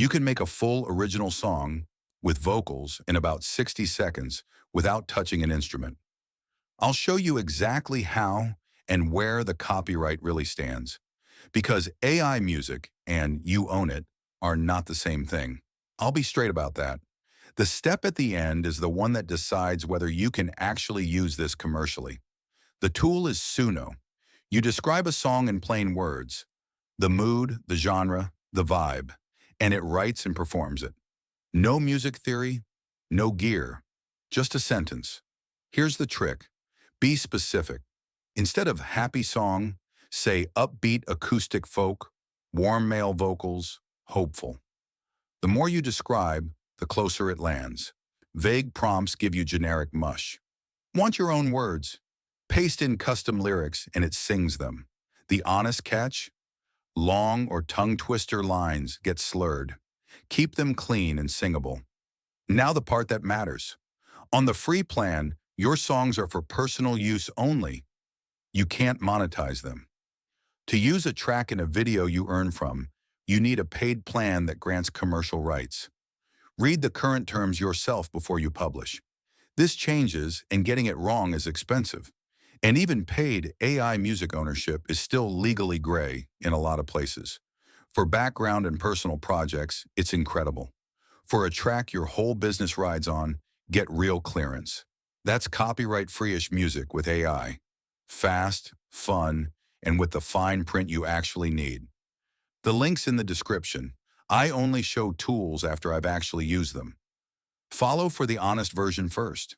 You can make a full original song with vocals in about 60 seconds without touching an instrument. I'll show you exactly how and where the copyright really stands, because AI music and you own it are not the same thing. I'll be straight about that. The step at the end is the one that decides whether you can actually use this commercially. The tool is Suno. You describe a song in plain words, the mood, the genre, the vibe, and it writes and performs it. No music theory, no gear, just a sentence. Here's the trick. Be specific. Instead of happy song, say upbeat acoustic folk, warm male vocals, hopeful. The more you describe, the closer it lands. Vague prompts give you generic mush. Want your own words? Paste in custom lyrics and it sings them. The honest catch? Long or tongue twister lines get slurred. Keep them clean and singable. Now the part that matters. On the free plan, your songs are for personal use only. You can't monetize them. To use a track in a video you earn from, you need a paid plan that grants commercial rights. Read the current terms yourself before you publish. This changes, and getting it wrong is expensive. And even paid AI music ownership is still legally gray in a lot of places. For background and personal projects, it's incredible. For a track your whole business rides on, get real clearance. That's copyright-free-ish music with AI. Fast, fun, and with the fine print you actually need. The link's in the description. I only show tools after I've actually used them. Follow for the honest version first.